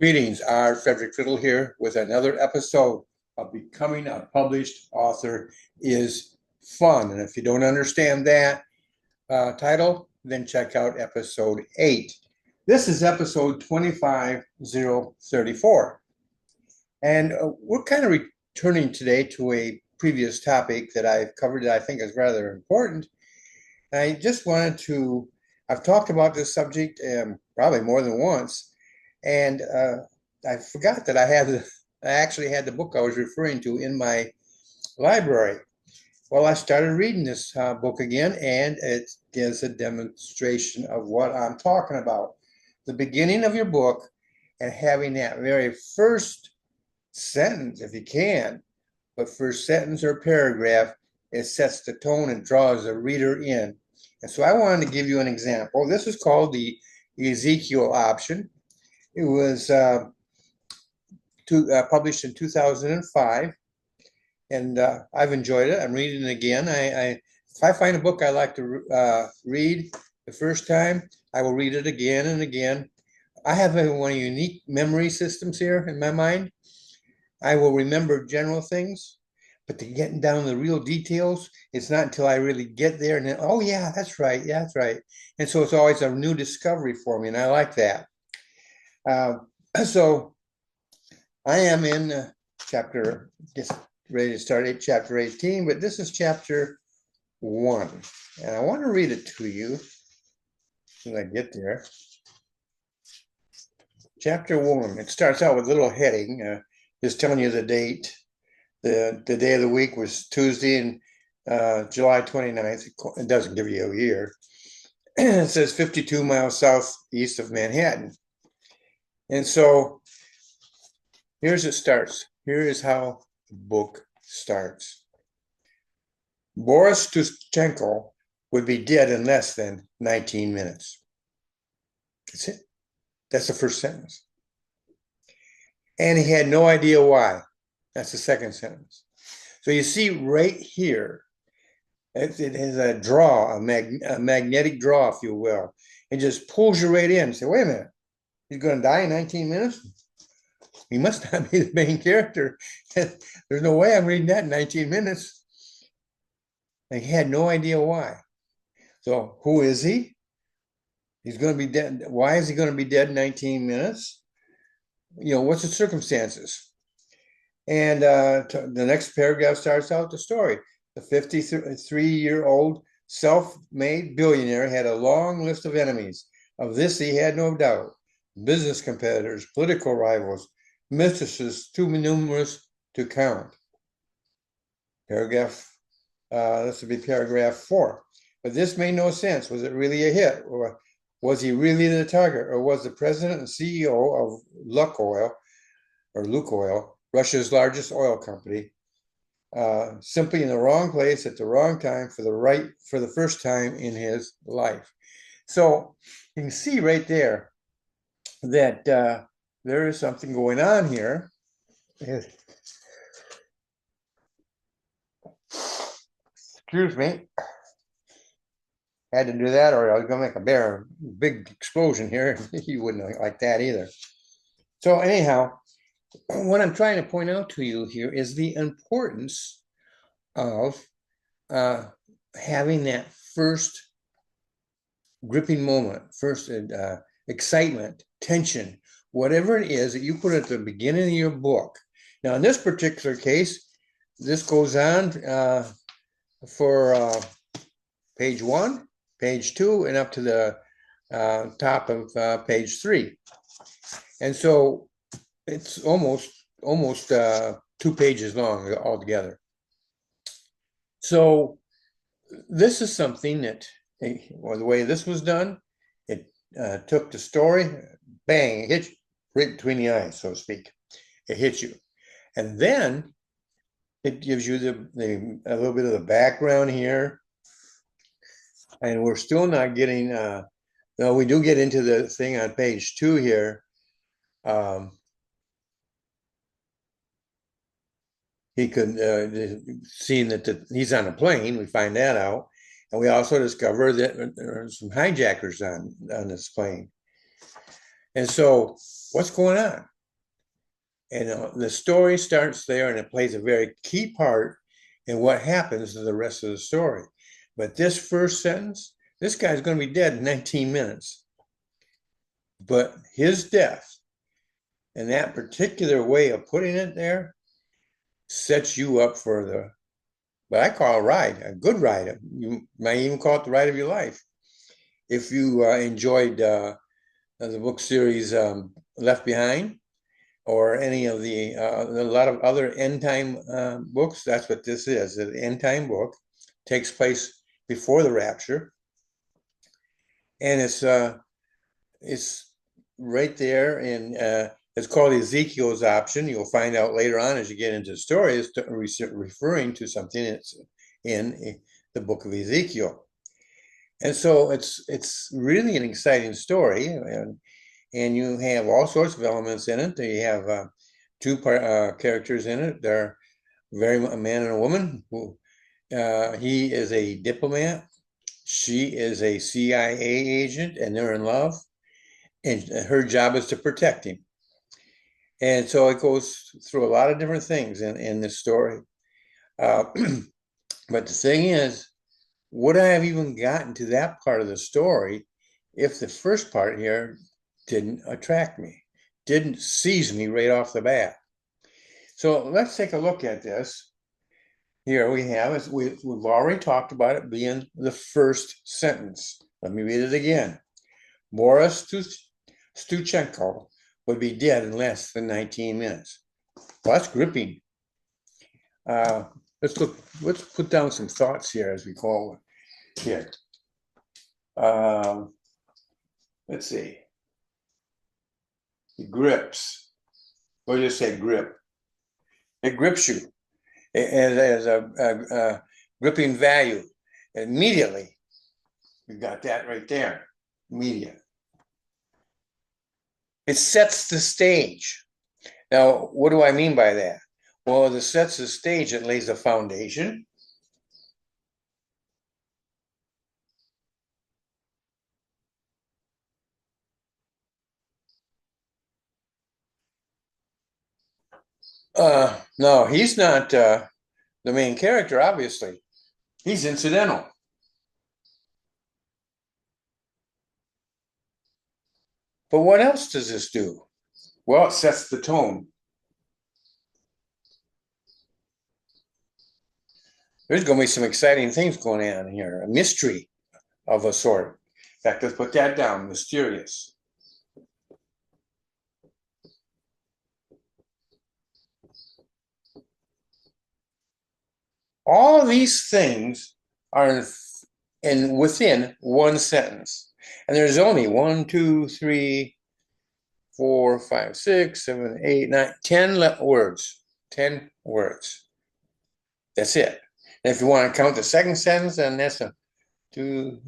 Greetings, our Frederick Fiddle here with another episode of Becoming a Published Author is Fun. And if you don't understand that title, then check out episode 8. This is episode 25034. And we're kind of returning today to a previous topic that I've covered that I think is rather important. I just wanted to, I've talked about this subject probably more than once, and I forgot that I actually had the book I was referring to in my library. Well, I started reading this book again, and it gives a demonstration of what I'm talking about. The beginning of your book and having that very first sentence, if you can, but first sentence or paragraph, it sets the tone and draws the reader in. And so I wanted to give you an example. This is called the Ezekiel option. It was published in 2005, and I've enjoyed it. I'm reading it again. If I find a book I like to read the first time, I will read it again and again. I have one of unique memory systems here in my mind. I will remember general things, but to getting down to the real details, it's not until I really get there and then, oh yeah, that's right, yeah, that's right. And so it's always a new discovery for me, and I like that. Uh, so I am in chapter, just ready to start chapter 18, but this is chapter 1. And I want to read it to you when I get there. Chapter 1, it starts out with a little heading, just telling you the date. The day of the week was Tuesday, and July 29th. It doesn't give you a year. It says 52 miles southeast of Manhattan. And so here's it starts. Here is how the book starts. Boris Tushchenko would be dead in less than 19 minutes. That's it. That's the first sentence. And he had no idea why. That's the second sentence. So you see right here, it has a draw, a magnetic draw, if you will. It just pulls you right in. Say, wait a minute, he's going to die in 19 minutes? He must not be the main character. There's no way I'm reading that in 19 minutes. And he had no idea why. So who is he? He's going to be dead. Why is he going to be dead in 19 minutes? What's the circumstances? And the next paragraph starts out the story. The 53-year-old self-made billionaire had a long list of enemies. Of this, he had no doubt. Business competitors, political rivals, mistresses too numerous to count. This would be paragraph 4. But this made no sense. Was it really a hit? Or was he really the target? Or was the president and CEO of Lukoil, Russia's largest oil company, simply in the wrong place at the wrong time for the first time in his life? So you can see right there that there is something going on here. Excuse me. Had to do that, or I was going to make a big explosion here. You wouldn't like that either. So anyhow, what I'm trying to point out to you here is the importance of having that first gripping moment, first excitement, tension, whatever it is that you put at the beginning of your book. Now, in this particular case, this goes on for page 1, page 2, and up to the top of page 3. And so it's almost 2 pages long altogether. So this is something that, well, the way this was done, it took the story, bang, it hit you right between the eyes, so to speak. It hits you. And then it gives you a little bit of the background here. And we're still not getting, no, we do get into the thing on page 2 here. He could, seeing that he's on a plane, we find that out. And we also discover that there are some hijackers on this plane. And so what's going on? And the story starts there, and it plays a very key part in what happens to the rest of the story. But this first sentence, this guy's going to be dead in 19 minutes. But his death and that particular way of putting it there sets you up for what I call a ride, a good ride. You might even call it the ride of your life. If you enjoyed the book series Left Behind, or any of a lot of other end time books, that's what this is. An end time book takes place before the rapture, and it's right there, and it's called Ezekiel's option. You'll find out later on as you get into the story, it's referring to something that's in the book of Ezekiel. And so it's really an exciting story, and you have all sorts of elements in it. You have two characters in it. They're a man and a woman. Who he is a diplomat. She is a CIA agent, and they're in love. And her job is to protect him. And so it goes through a lot of different things in this story. But the thing is, would I have even gotten to that part of the story if the first part here didn't attract me, didn't seize me right off the bat? So let's take a look at this. Here we have, we've already talked about it being the first sentence. Let me read it again. Boris Stuchenko would be dead in less than 19 minutes. Well, that's gripping. Let's put down some thoughts here as we call it here. Let's see. It grips. We'll just say grip. It grips you as a gripping value. Immediately, you got that right there. Immediate. It sets the stage. Now, what do I mean by that? Well, as it sets the stage, it lays the foundation. No, he's not the main character, obviously. He's incidental. But what else does this do? Well, it sets the tone. There's going to be some exciting things going on here, a mystery of a sort. In fact, let's put that down, mysterious. All of these things are within one sentence. And there's only 1, 2, 3, 4, 5, 6, 7, 8, 9, 10 words. 10 words. That's it. And if you want to count the second sentence, then that's 2,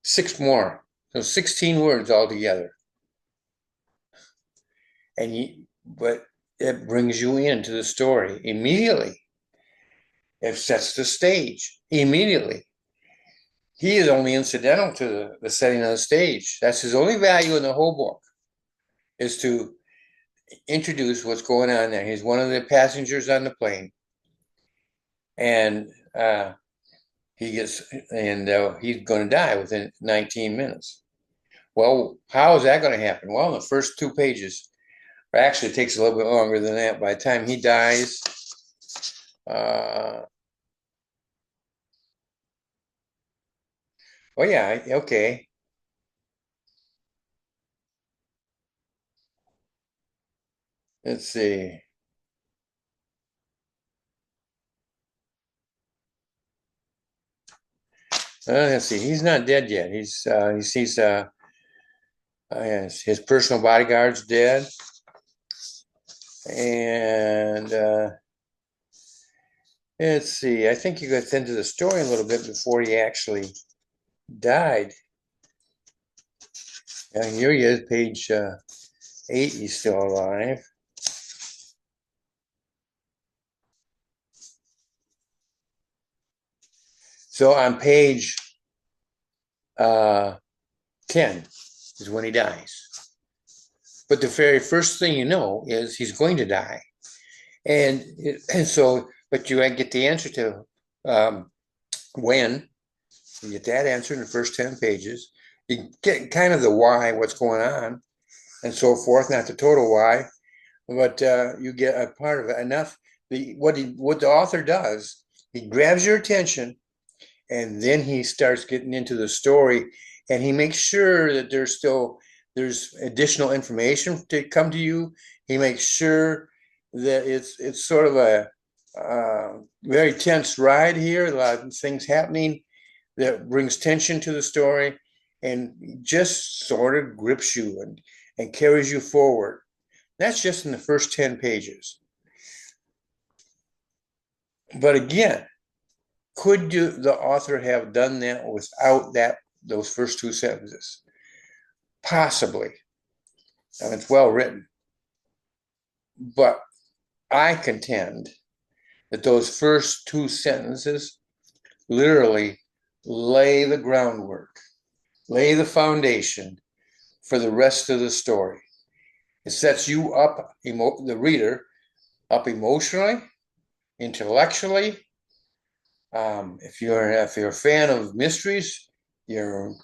6 more. So 16 words altogether. But it brings you into the story immediately. It sets the stage immediately. He is only incidental to the setting of the stage. That's his only value in the whole book, is to introduce what's going on there. He's one of the passengers on the plane, and he's going to die within 19 minutes. Well, how is that going to happen? Well, in the first 2 pages, or actually it takes a little bit longer than that. By the time he dies, oh yeah, okay. Let's see. Let's see. He's not dead yet. His personal bodyguard's dead, and let's see. I think you got into the story a little bit before he actually died. And here he is, page 8. He's still alive. So on page 10 is when he dies. But the very first thing you know is he's going to die. And so, but you get the answer to when. You get that answer in the first 10 pages. You get kind of the why, what's going on, and so forth, not the total why, but you get a part of it enough. What the author does, he grabs your attention, and then he starts getting into the story, and he makes sure that there's additional information to come to you. He makes sure that it's sort of a very tense ride here, a lot of things happening that brings tension to the story and just sort of grips you and carries you forward. That's just in the first 10 pages. But again, could the author have done that without those first two sentences? Possibly. And it's well written. But I contend that those first two sentences literally lay the groundwork, lay the foundation for the rest of the story. It sets you up, the reader, up emotionally, intellectually. If you're a fan of mysteries, your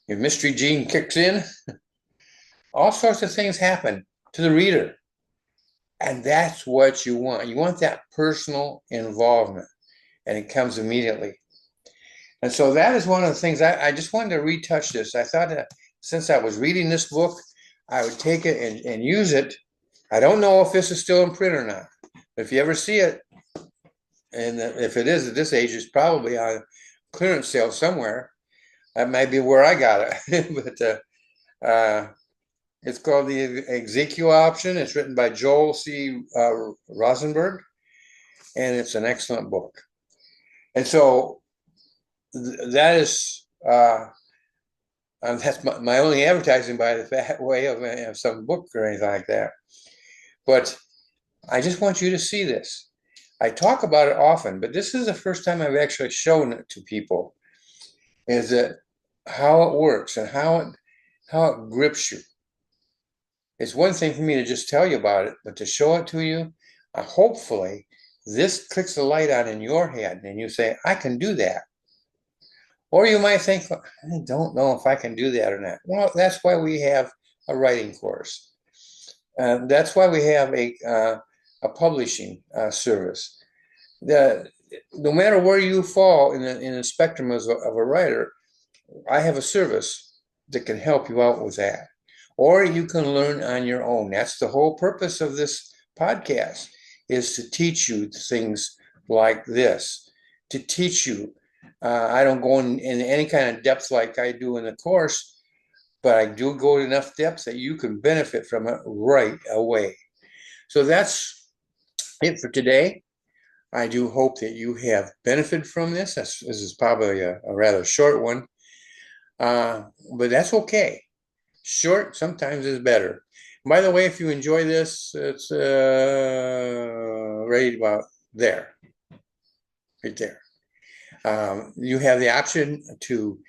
mystery gene kicks in. All sorts of things happen to the reader. And that's what you want. You want that personal involvement, and it comes immediately. And so that is one of the things I just wanted to retouch this. I thought that since I was reading this book, I would take it and use it. I don't know if this is still in print or not. But if you ever see it, and if it is at this age, it's probably on clearance sale somewhere. That might be where I got it. But it's called the Ezekiel Option. It's written by Joel C. Rosenberg, and it's an excellent book. And so that is that's my only advertising by the way of some book or anything like that. But I just want you to see this. I talk about it often, but this is the first time I've actually shown it to people, is that how it works and how it grips you. It's one thing for me to just tell you about it, but to show it to you, hopefully this clicks the light on in your head and you say, I can do that. Or you might think, I don't know if I can do that or not. Well, that's why we have a writing course. That's why we have a publishing service. No matter where you fall in the spectrum of a writer, I have a service that can help you out with that. Or you can learn on your own. That's the whole purpose of this podcast, is to teach you things like this, to teach you. I don't go in any kind of depth like I do in the course, but I do go to enough depth that you can benefit from it right away. So that's it for today. I do hope that you have benefited from this. This is probably a rather short one, but that's okay. Short sometimes is better. By the way, if you enjoy this, it's right about there, right there. You have the option to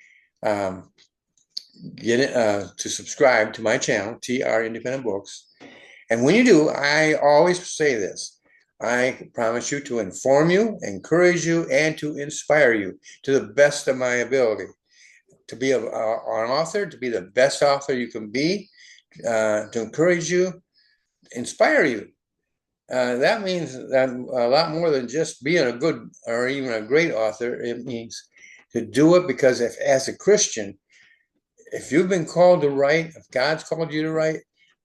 get it to subscribe to my channel, TR Independent Books. And when you do, I always say this: I promise you to inform you, encourage you, and to inspire you to the best of my ability. To be an author, to be the best author you can be, to encourage you, inspire you. That means that a lot more than just being a good or even a great author. It means to do it because as a Christian, if you've been called to write, if God's called you to write,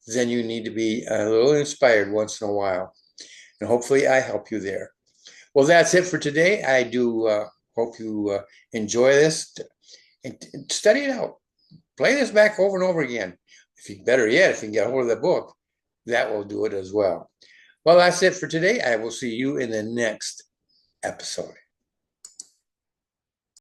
then you need to be a little inspired once in a while. And hopefully I help you there. Well, that's it for today. I do hope you enjoy this. And study it out. Play this back over and over again. Better yet, if you can get a hold of the book, that will do it as well. Well, that's it for today. I will see you in the next episode.